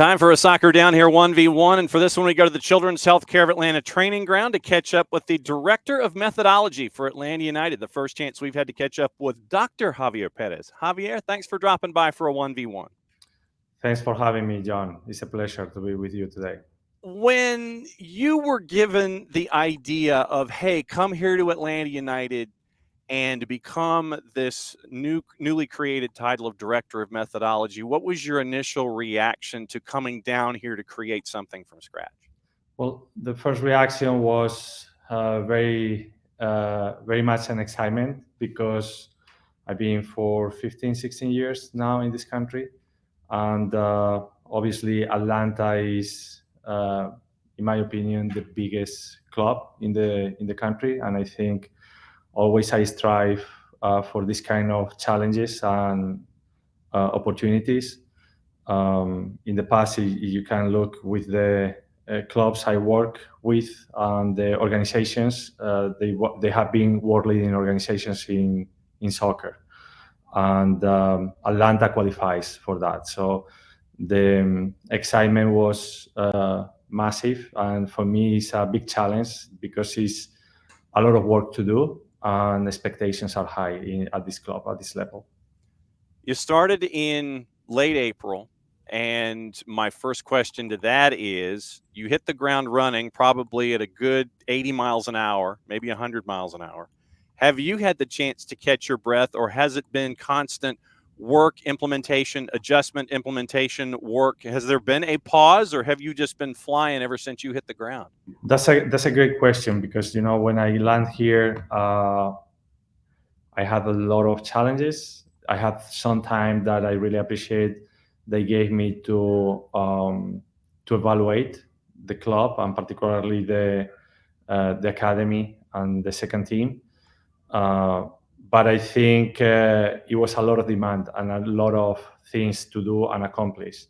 Time for a Soccer Down Here 1v1, and for this one we go to the Children's Healthcare of Atlanta training ground to catch up with the Director of Methodology for Atlanta United, the first chance we've had to catch up with Dr. Javier Perez. Javier, thanks for dropping by for a 1v1. Thanks for having me, John. It's a pleasure to be with you today. When you were given the idea of, hey, come here to Atlanta United and become this newly created title of Director of Methodology, what was your initial reaction to coming down here to create something from scratch? Well, the first reaction was very much an excitement because I've been for 15, 16 years now in this country. And obviously Atlanta is, in my opinion, the biggest club in the country. And I think always I strive for this kind of challenges and opportunities. In the past, you can look with the clubs I work with and the organizations. They have been world-leading organizations in soccer, and Atlanta qualifies for that. So the excitement was massive, and for me, it's a big challenge because it's a lot of work to do, and expectations are high at this club, at this level. You started in late April, and my first question to that is, you hit the ground running probably at a good 80 miles an hour, maybe 100 miles an hour. Have you had the chance to catch your breath, or has it been constant work, implementation, adjustment, implementation, work? Has there been a pause, or have you just been flying ever since you hit the ground? That's a great question, because when I land here, I had a lot of challenges. I had some time that I really appreciate they gave me to evaluate the club, and particularly the academy and the second team. But I think it was a lot of demand and a lot of things to do and accomplish.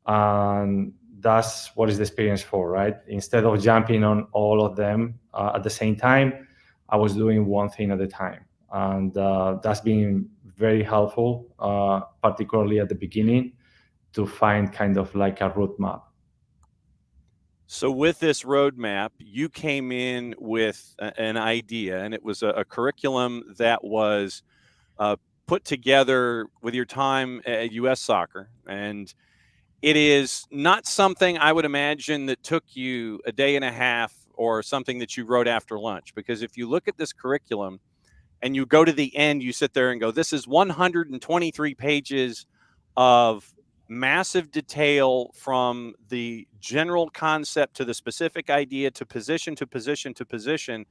And that's what is the experience for, right? Instead of jumping on all of them at the same time, I was doing one thing at a time. And that's been very helpful, particularly at the beginning, to find kind of like a roadmap. So with this roadmap, you came in with an idea, and it was a curriculum that was put together with your time at U.S. Soccer. And it is not something I would imagine that took you a day and a half or something that you wrote after lunch. Because if you look at this curriculum and you go to the end, you sit there and go, this is 123 pages of massive detail, from the general concept to the specific idea to position to position to position.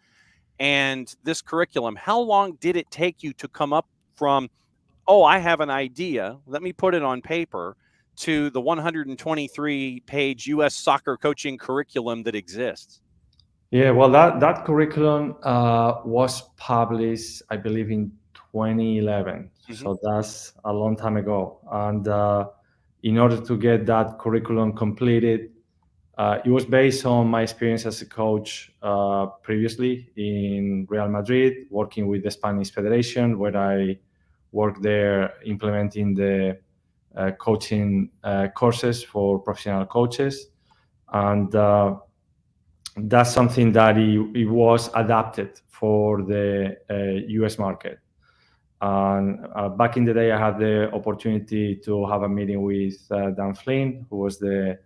And this curriculum, how long did it take you to come up from, oh, I have an idea, let me put it on paper, to the 123-page U.S. soccer coaching curriculum that exists? Yeah, well, that curriculum was published, I believe, in 2011. Mm-hmm. So that's a long time ago. And in order to get that curriculum completed, it was based on my experience as a coach previously in Real Madrid, working with the Spanish Federation, where I worked there implementing the coaching courses for professional coaches. And that's something that it was adapted for the US market. And back in the day, I had the opportunity to have a meeting with Dan Flynn, who was the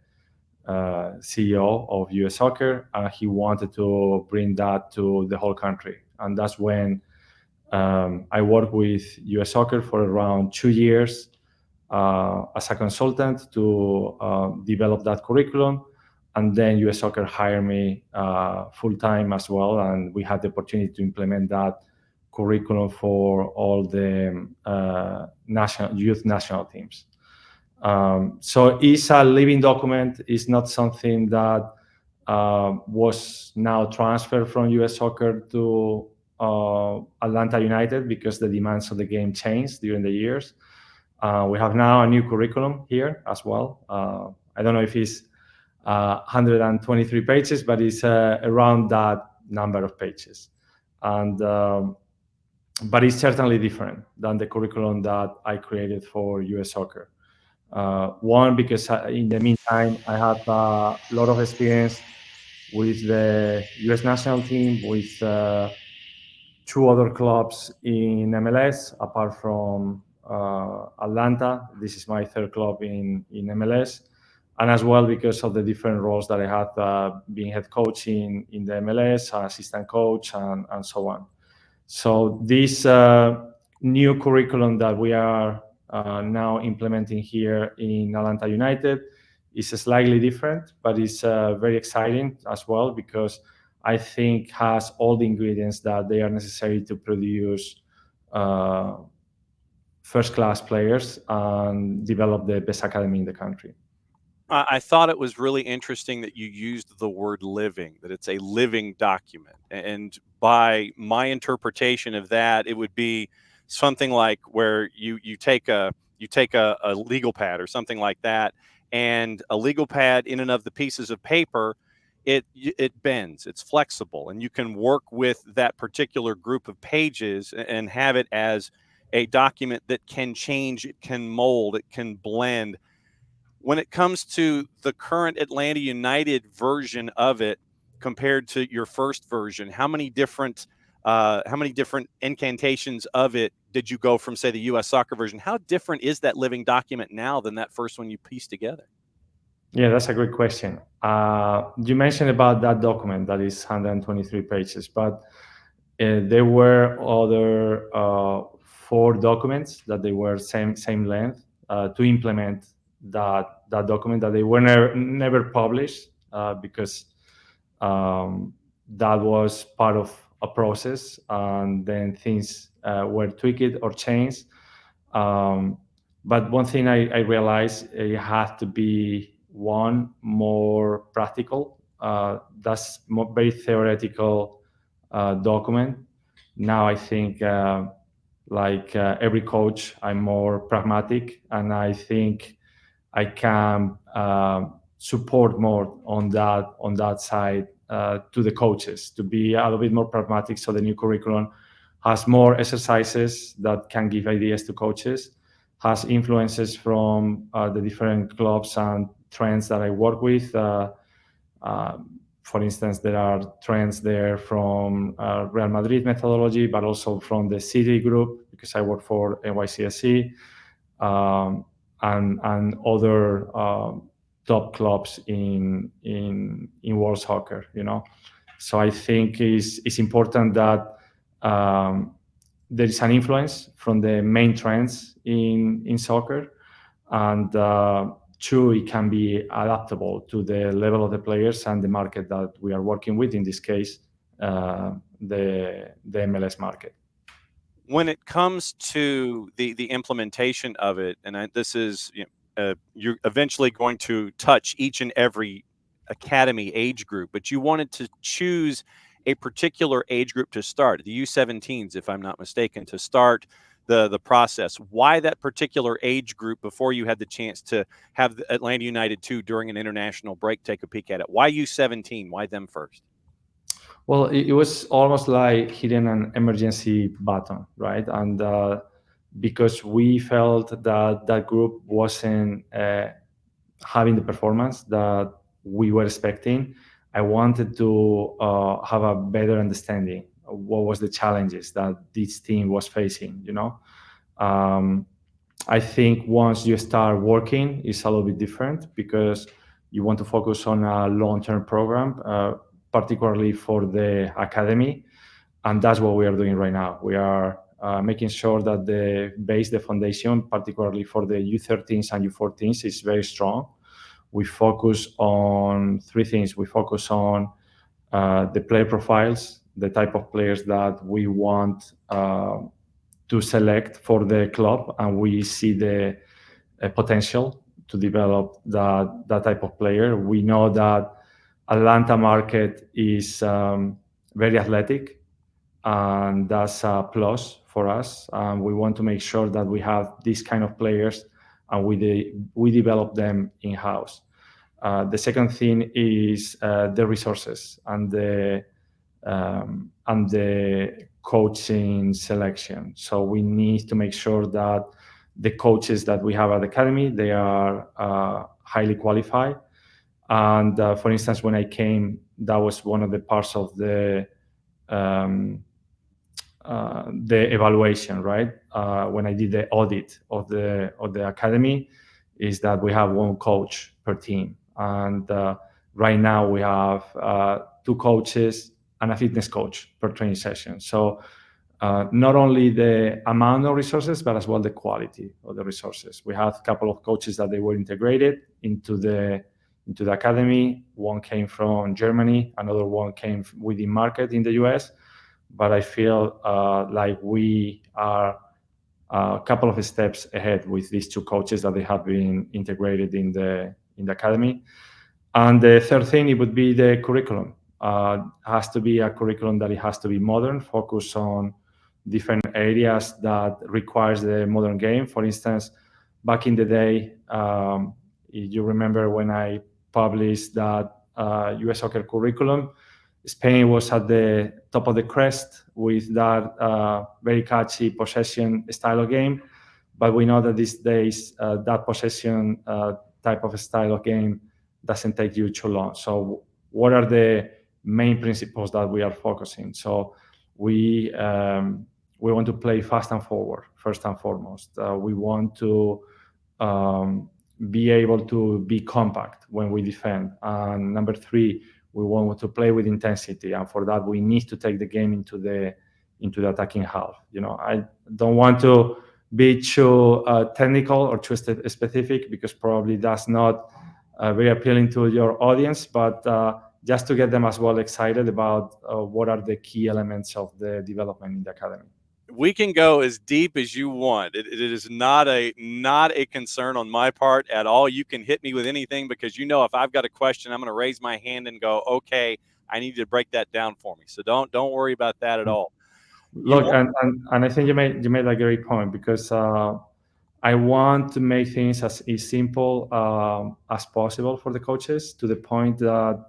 CEO of US Soccer, and he wanted to bring that to the whole country. And that's when I worked with US Soccer for around 2 years as a consultant to develop that curriculum. And then US Soccer hired me full-time as well, and we had the opportunity to implement that curriculum for all the youth national teams. So it's a living document. It's not something that was now transferred from US Soccer to Atlanta United, because the demands of the game changed during the years. We have now a new curriculum here as well. I don't know if it's 123 pages, but it's around that number of pages. And but it's certainly different than the curriculum that I created for US Soccer. One, because in the meantime, I had a lot of experience with the U.S. national team, with two other clubs in MLS, apart from Atlanta. This is my third club in MLS. And as well because of the different roles that I had, being head coach in the MLS, assistant coach, and so on. So this new curriculum that we are now implementing here in Atlanta United is slightly different, but it's very exciting as well, because I think has all the ingredients that they are necessary to produce uh, first-class players and develop the best academy in the country. I thought it was really interesting that you used the word living, that it's a living document. And by my interpretation of that, it would be something like where you take a legal pad or something like that, and a legal pad in and of the pieces of paper, it bends, it's flexible, and you can work with that particular group of pages and have it as a document that can change, it can mold, it can blend. When it comes to the current Atlanta United version of it compared to your first version, how many different incantations of it did you go from, say, the U.S. soccer version? How different is that living document now than that first one you pieced together? Yeah, that's a great question. You mentioned about that document that is 123 pages, but there were other four documents that they were same length to implement that document, that they were never published, because that was part of a process, and then things were tweaked or changed. Um, but one thing I realized, it had to be one more practical. That's very theoretical document. Now I think, every coach, I'm more pragmatic, and I think I can support more on that side to the coaches, to be a little bit more pragmatic. So the new curriculum has more exercises that can give ideas to coaches, has influences from the different clubs and trends that I work with. Uh, for instance, there are trends there from Real Madrid methodology, but also from the City group, because I work for NYCSC, and other top clubs in world soccer. So I think it's important that there is an influence from the main trends in soccer, and two, it can be adaptable to the level of the players and the market that we are working with. In this case, the MLS market. When it comes to the implementation of it, and this is, you're eventually going to touch each and every academy age group, but you wanted to choose a particular age group to start, the U17s, if I'm not mistaken, to start the process. Why that particular age group before you had the chance to have the Atlanta United 2 during an international break take a peek at it? Why U17? Why them first? Well, it was almost like hitting an emergency button, right? And because we felt that that group wasn't having the performance that we were expecting, I wanted to have a better understanding of what was the challenges that this team was facing. Um, I think once you start working, it's a little bit different, because you want to focus on a long-term program, particularly for the academy, and that's what we are doing right now. We are making sure that the foundation, particularly for the U13s and U14s, is very strong. We focus on three things. We focus on the player profiles, the type of players that we want to select for the club, and we see the potential to develop that type of player. We know that Atlanta market is very athletic, and that's a plus for us. We want to make sure that we have these kind of players, and we develop them in house. The second thing is the resources and the coaching selection. So we need to make sure that the coaches that we have at the academy, they are highly qualified. And for instance, when I came, that was one of the parts of um, the evaluation, right? When I did the audit of the academy, is that we have one coach per team, and right now we have two coaches and a fitness coach per training session. So not only the amount of resources, but as well the quality of the resources. We have a couple of coaches that they were integrated into the academy. One came from Germany, another one came within market in the US. But I feel like we are a couple of steps ahead with these two coaches that they have been integrated in the academy. And the third thing, it would be the curriculum. Has to be a curriculum that it has to be modern, focus on different areas that requires the modern game. For instance, back in the day, if you remember when I published that US soccer curriculum, Spain was at the top of the crest with that very catchy possession style of game. But we know that these days, that possession type of style of game doesn't take you too long. So what are the main principles that we are focusing? So we want to play fast and forward, first and foremost. We want to be able to be compact when we defend. And number three, we want to play with intensity, and for that we need to take the game into the attacking half. I don't want to be too technical or too specific, because probably that's not very appealing to your audience, but just to get them as well excited about what are the key elements of the development in the academy. We can go as deep as you want. It is not a concern on my part at all. You can hit me with anything, because if I've got a question, I'm going to raise my hand and go, okay, I need you to break that down for me. So don't worry about that at all. Look, and I think you made a great point, because I want to make things as simple as possible for the coaches, to the point that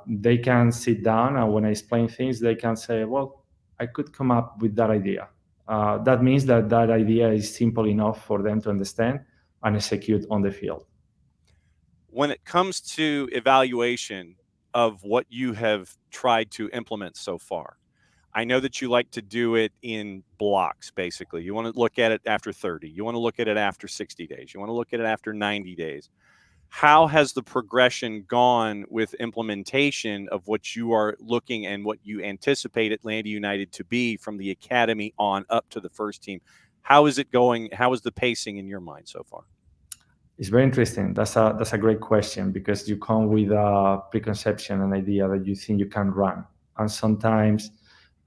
they can sit down, and when I explain things, they can say, well, I could come up with that idea. That means that idea is simple enough for them to understand and execute on the field. When it comes to evaluation of what you have tried to implement so far, I know that you like to do it in blocks, basically. You want to look at it after 30. You want to look at it after 60 days. You want to look at it after 90 days. How has the progression gone with implementation of what you are looking and what you anticipate Atlanta United to be from the academy on up to the first team? How is it going? How is the pacing in your mind so far? It's very interesting. That's a great question, because you come with a preconception, an idea that you think you can run. And sometimes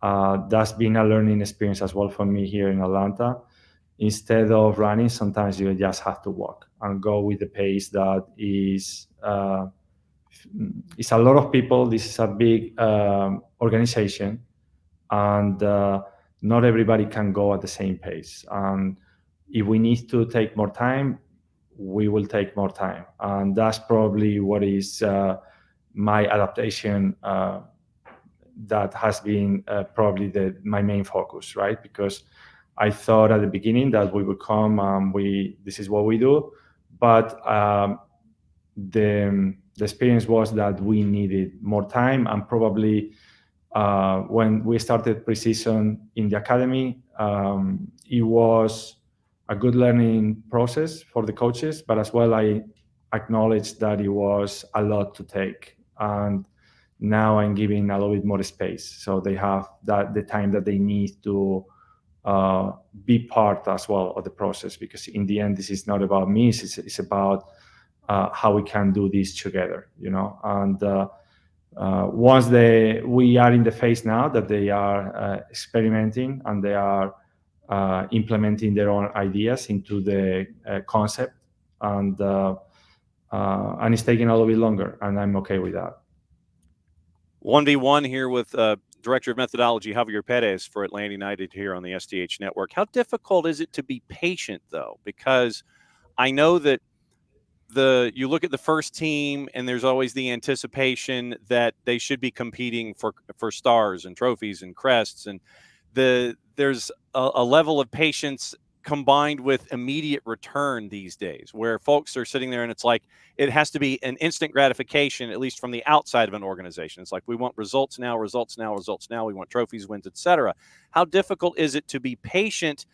that's been a learning experience as well for me here in Atlanta. Instead of running, sometimes you just have to walk and go with the pace that is. It's a lot of people. This is a big organization, and not everybody can go at the same pace. And if we need to take more time, we will take more time. And that's probably what is my adaptation that has been probably my main focus, right? Because I thought at the beginning that we would come and this is what we do, but the experience was that we needed more time. And probably when we started pre-season in the academy, it was a good learning process for the coaches, but as well I acknowledged that it was a lot to take. And now I'm giving a little bit more space, so they have the time that they need to be part as well of the process, because in the end, this is not about me, it's about how we can do this together, and once we are in the phase now that they are experimenting and they are implementing their own ideas into the concept, and it's taking a little bit longer, and I'm okay with that. 1v1 here with Director of Methodology Javier Perez for Atlanta United here on the SDH Network. How difficult is it to be patient, though? Because I know that you look at the first team and there's always the anticipation that they should be competing for stars and trophies and crests, and there's a level of patience combined with immediate return these days, where folks are sitting there and it's like it has to be an instant gratification, at least from the outside of an organization. It's like we want results now, results now, results now. We want trophies, wins, etc. How difficult is it to be patient,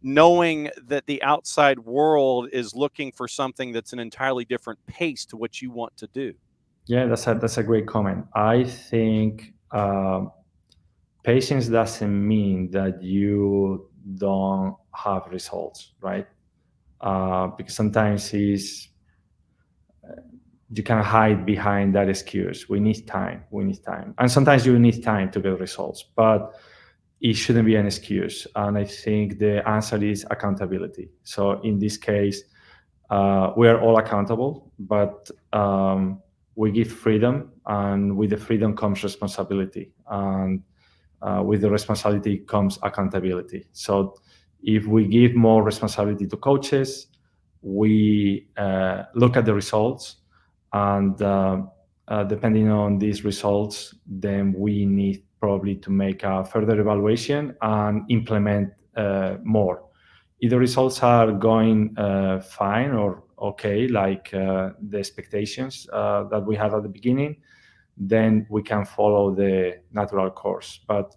knowing that the outside world is looking for something that's an entirely different pace to what you want to do? Yeah, that's a great comment. I think patience doesn't mean that you don't have results, right? Because sometimes you can hide behind that excuse. We need time. We need time, and sometimes you need time to get results, but it shouldn't be an excuse. And I think the answer is accountability. So in this case, we are all accountable, but we give freedom, and with the freedom comes responsibility, and with the responsibility comes accountability. So if we give more responsibility to coaches, we look at the results, and depending on these results, then we need probably to make a further evaluation and implement more. If the results are going fine or okay, like the expectations that we had at the beginning, then we can follow the natural course. But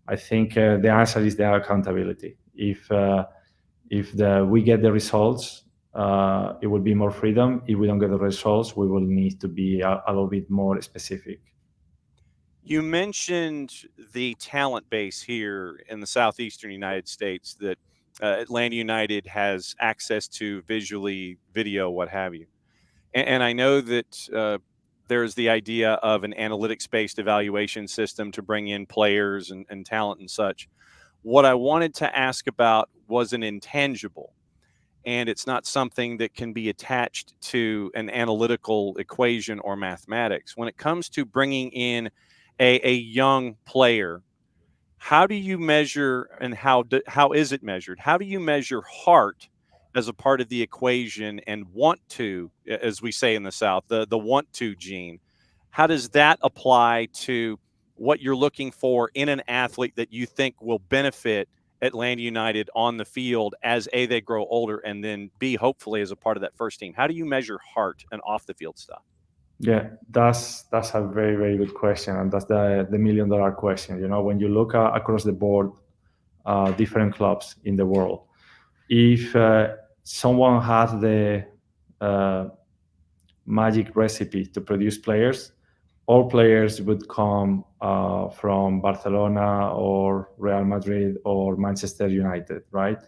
I think the answer is the accountability. If we get the results, it will be more freedom. If we don't get the results, we will need to be a little bit more specific. You mentioned the talent base here in the southeastern United States that Atlanta United has access to visually, video, what have you. And I know that there's the idea of an analytics-based evaluation system to bring in players and talent and such. What I wanted to ask about was an intangible, and it's not something that can be attached to an analytical equation or mathematics. When it comes to bringing in a young player, how do you measure, and how is it measured? How do you measure heart as a part of the equation, and want to, as we say in the South, the want to gene? How does that apply to what you're looking for in an athlete that you think will benefit Atlanta United on the field as they grow older, and then B, hopefully as a part of that first team? How do you measure heart and off the field stuff? Yeah, that's a very, very good question, and that's the $1 million question. When you look across the board, different clubs in the world, if someone has the magic recipe to produce players, all players would come from Barcelona or Real Madrid or Manchester United, right?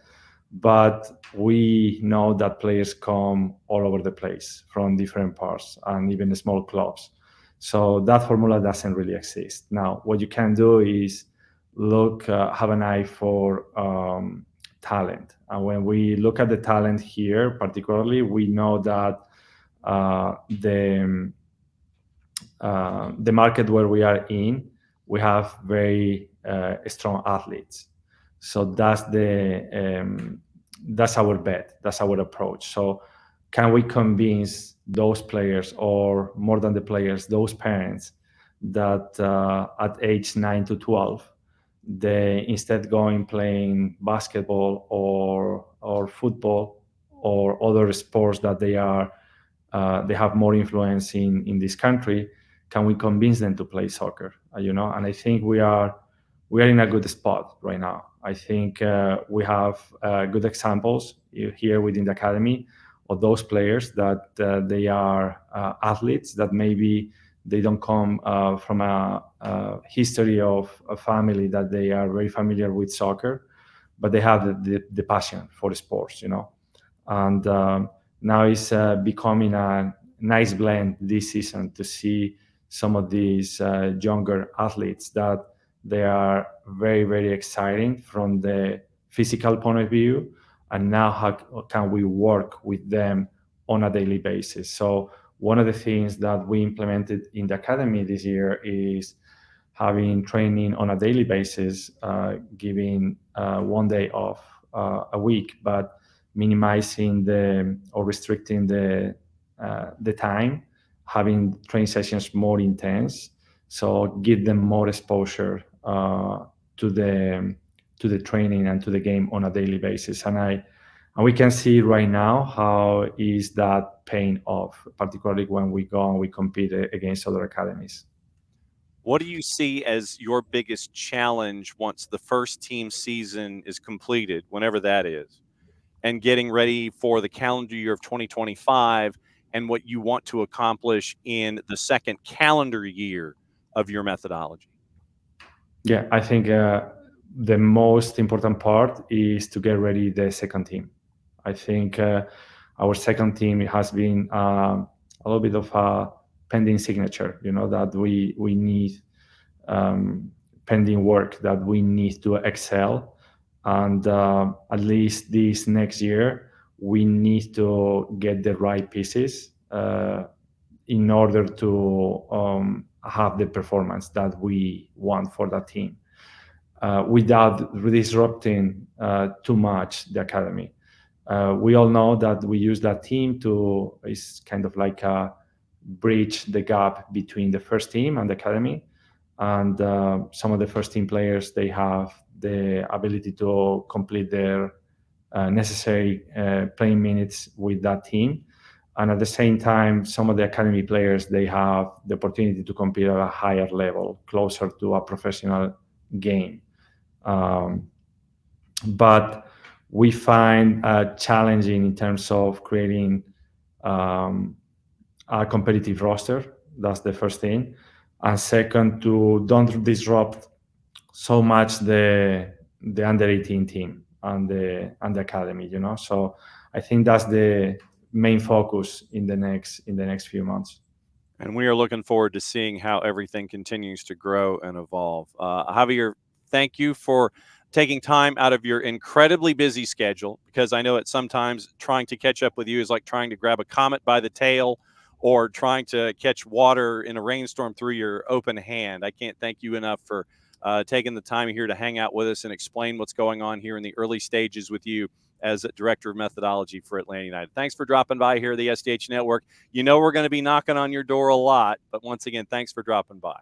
But we know that players come all over the place from different parts and even small clubs. So that formula doesn't really exist. Now, what you can do is have an eye for talent. And when we look at the talent here, particularly, we know that the market where we are in, we have very strong athletes. So that's our bet. That's our approach. So can we convince those players, or more than the players, those parents, that at age 9 to 12, they instead going playing basketball or football or other sports that they have more influence in this country, can we convince them to play soccer? And I think we are in a good spot right now. I think we have good examples here within the academy of those players that they are athletes, that maybe they don't come from a history of a family that they are very familiar with soccer, but they have the passion for sports, and now it's becoming a nice blend this season to see some of these younger athletes that they are very, very exciting from the physical point of view, and now how can we work with them on a daily basis. So one of the things that we implemented in the academy this year is having training on a daily basis, giving 1 day off a week, but minimizing or restricting the time, having training sessions more intense, so give them more exposure to the training and to the game on a daily basis. And And we can see right now how is that paying off, particularly when we go and we compete against other academies. What do you see as your biggest challenge once the first team season is completed, whenever that is, and getting ready for the calendar year of 2025 and what you want to accomplish in the second calendar year of your methodology? Yeah, I think the most important part is to get ready the second team. I think our second team has been a little bit of a pending signature, that we need pending work that we need to excel. And at least this next year, we need to get the right pieces in order to have the performance that we want for that team without disrupting too much the academy. We all know that we use that team to is kind of like a bridge the gap between the first team and the academy. And some of the first team players, they have the ability to complete their necessary playing minutes with that team. And at the same time, some of the academy players, they have the opportunity to compete at a higher level, closer to a professional game. Um, but we find challenging in terms of creating um, a competitive roster. That's the first thing. And second, to don't disrupt so much the under 18 team and the academy. So I think that's the main focus in the next few months. And we are looking forward to seeing how everything continues to grow and evolve. Javier, thank you for taking time out of your incredibly busy schedule, because I know at sometimes trying to catch up with you is like trying to grab a comet by the tail or trying to catch water in a rainstorm through your open hand. I can't thank you enough for taking the time here to hang out with us and explain what's going on here in the early stages with you as Director of Methodology for Atlanta United. Thanks for dropping by here at the SDH Network. We're going to be knocking on your door a lot, but once again, thanks for dropping by.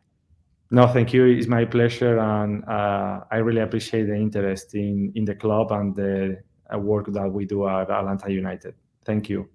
No, thank you. It's my pleasure, and I really appreciate the interest in the club and the work that we do at Atlanta United. Thank you.